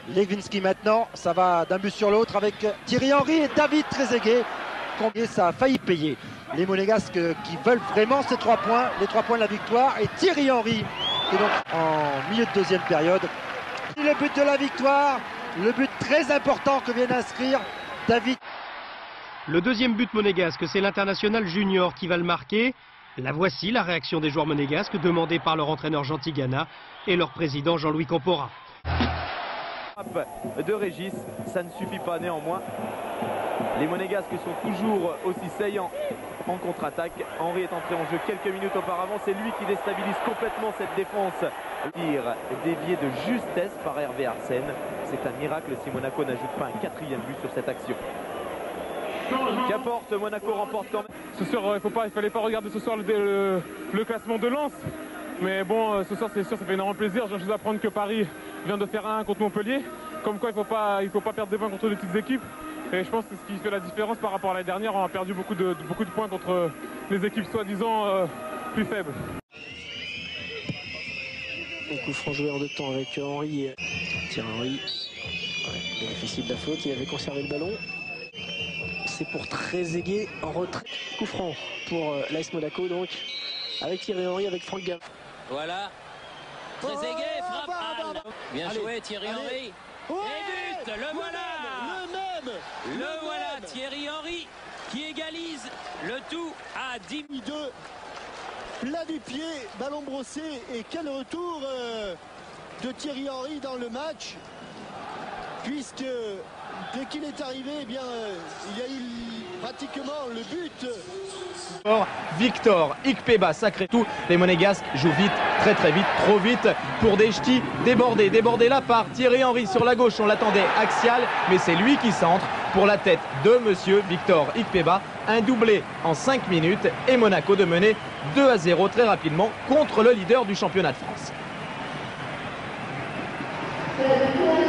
Lewiński maintenant, ça va d'un but sur l'autre avec Thierry Henry et David Trezeguet. Combien ça a failli payer. Les Monégasques qui veulent vraiment ces 3 points, les 3 points de la victoire. Et Thierry Henry, qui est donc en milieu de deuxième période. Le but de la victoire, le but très important que vient d'inscrire David. Le deuxième but monégasque, c'est l'international junior qui va le marquer. La voici, la réaction des joueurs monégasques demandée par leur entraîneur Jean Tigana et leur président Jean-Louis Campora. De Régis, ça ne suffit pas néanmoins. Les Monégasques sont toujours aussi saillants en contre-attaque. Henry est entré en jeu quelques minutes auparavant. C'est lui qui déstabilise complètement cette défense. Tir dévié de justesse par Hervé Arsène. C'est un miracle si Monaco n'ajoute pas un 4e but sur cette action. Qu'importe, Monaco remporte quand même. Ce soir, il fallait pas regarder ce soir le classement de Lens. Mais bon, ce soir, c'est sûr, ça fait énormément plaisir. J'ai juste à apprendre que Paris vient de faire 1 contre Montpellier. Comme quoi, il faut pas perdre des points contre les petites équipes. Et je pense que ce qui fait la différence par rapport à l'année dernière, on a perdu beaucoup de points contre les équipes soi-disant plus faibles. Un coup franc joué en 2 temps avec Henry. Thierry Henry, bénéficie de la faute, il avait conservé le ballon. C'est pour Trezeguet en retrait. Coup franc pour l'AS Monaco donc, avec Thierry Henry, avec Franck Gavin. Voilà. Trezeguet frappe. Bien joué Thierry Henry. Et but, le voilà. Le voilà, Thierry Henry qui égalise le tout à 10 minutes. Plat du pied, ballon brossé et quel retour de Thierry Henry dans le match, puisque dès qu'il est arrivé, eh bien, il y a eu pratiquement le but. Victor Ikpeba, sacré tout. Les Monégasques jouent vite, très vite, trop vite pour Deshti. Débordé là par Thierry Henry sur la gauche. On l'attendait axial, mais c'est lui qui centre pour la tête de monsieur Victor Ikpeba. Un doublé en 5 minutes et Monaco de mener 2-0 très rapidement contre le leader du championnat de France.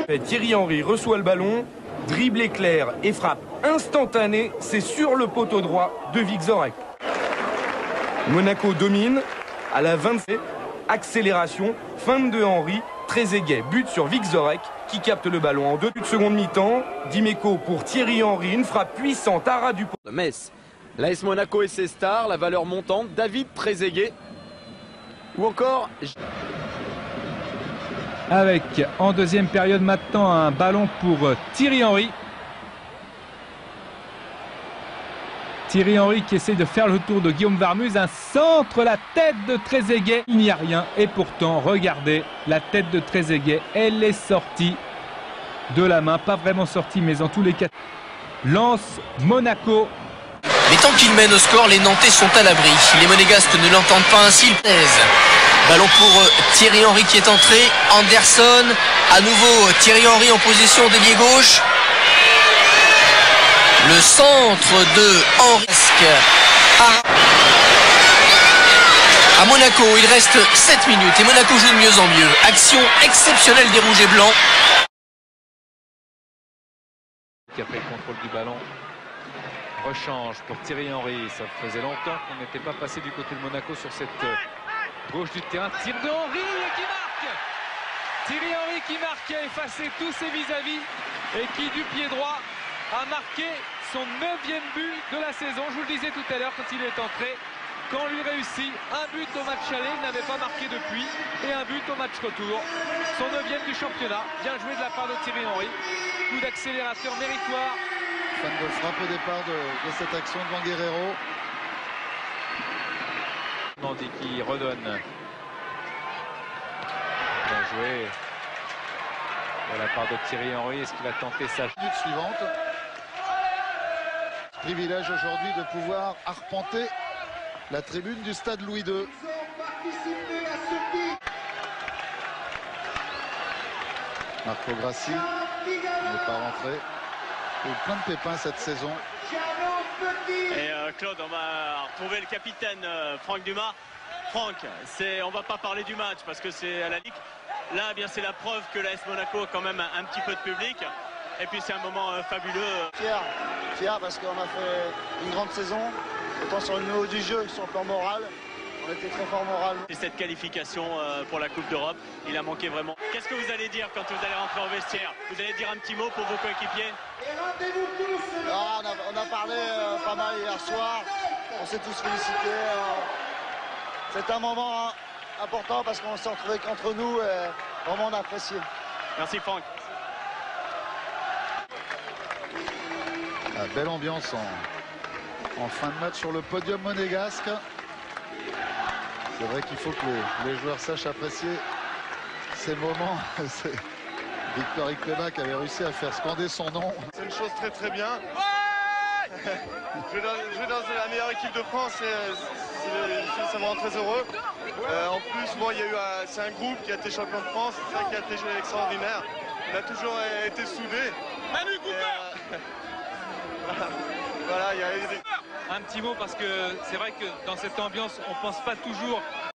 Et Thierry Henry reçoit le ballon, dribble éclair et frappe instantanée. C'est sur le poteau droit de Vikzorek. Monaco domine à la 27e, accélération, feinte de Henry, Trezeguet, but sur Vikzorek qui capte le ballon en 2 secondes mi-temps. Dimeco pour Thierry Henry, une frappe puissante, Ara Dupont. Metz, l'AS Monaco et ses stars, la valeur montante, David Trezeguet ou encore... Avec en deuxième période maintenant un ballon pour Thierry Henry. Thierry Henry qui essaie de faire le tour de Guillaume Varmuz, un centre, la tête de Trezeguet, il n'y a rien et pourtant regardez la tête de Trezeguet, elle est sortie de la main, pas vraiment sortie mais en tous les cas. Lens Monaco. Mais tant qu'il mène au score, les Nantais sont à l'abri. Les Monégasques ne l'entendent pas ainsi, le 16. Ballon pour Thierry Henry qui est entré, Anderson, à nouveau Thierry Henry en position d'ailier gauche. Le centre de Henry à Monaco, il reste 7 minutes et Monaco joue de mieux en mieux. Action exceptionnelle des Rouges et Blancs. Après le contrôle du ballon, rechange pour Thierry Henry. Ça faisait longtemps qu'on n'était pas passé du côté de Monaco sur cette gauche du terrain. Tir de Henry qui marque. Thierry Henry qui marque, qui a effacé tous ses vis-à-vis et qui du pied droit a marqué son 9e but de la saison. Je vous le disais tout à l'heure quand il est entré, quand lui réussit un but au match aller, il n'avait pas marqué depuis, et un but au match retour. Son 9e du championnat, bien joué de la part de Thierry Henry. Coup d'accélérateur méritoire. Fan de frappe au départ de cette action devant Guerrero. Mandy qui redonne. Bien joué de la part de Thierry Henry. Est-ce qu'il va tenter sa minute suivante? Privilège aujourd'hui de pouvoir arpenter la tribune du stade Louis II. Marco Grassi n'est pas rentré. Il y a eu plein de pépins cette saison. Et Claude, on va retrouver le capitaine Franck Dumas. Franck, on va pas parler du match parce que c'est à la Ligue. Là, eh bien, c'est la preuve que l'AS Monaco a quand même un petit peu de public. Et puis c'est un moment fabuleux. Fier parce qu'on a fait une grande saison, autant sur le niveau du jeu que sur le plan moral. On était très fort moralement. Et cette qualification pour la Coupe d'Europe, il a manqué vraiment. Qu'est-ce que vous allez dire quand vous allez rentrer au vestiaire? Vous allez dire un petit mot pour vos coéquipiers? On a parlé pas mal hier soir. On s'est tous félicités. C'est un moment important parce qu'on s'est retrouvés qu'entre nous et vraiment on a apprécié. Merci Franck. Belle ambiance en fin de match sur le podium monégasque. C'est vrai qu'il faut que les joueurs sachent apprécier ces moments. C'est Victor Ikpeba qui avait réussi à faire scander son nom. C'est une chose très très bien. Jouer dans la meilleure équipe de France, ça me rend très heureux. En plus, bon, c'est un groupe qui a été champion de France, c'est ça qui a été extraordinaire. On a toujours été soudés. Manu Cooper. Voilà, un petit mot parce que c'est vrai que dans cette ambiance, on pense pas toujours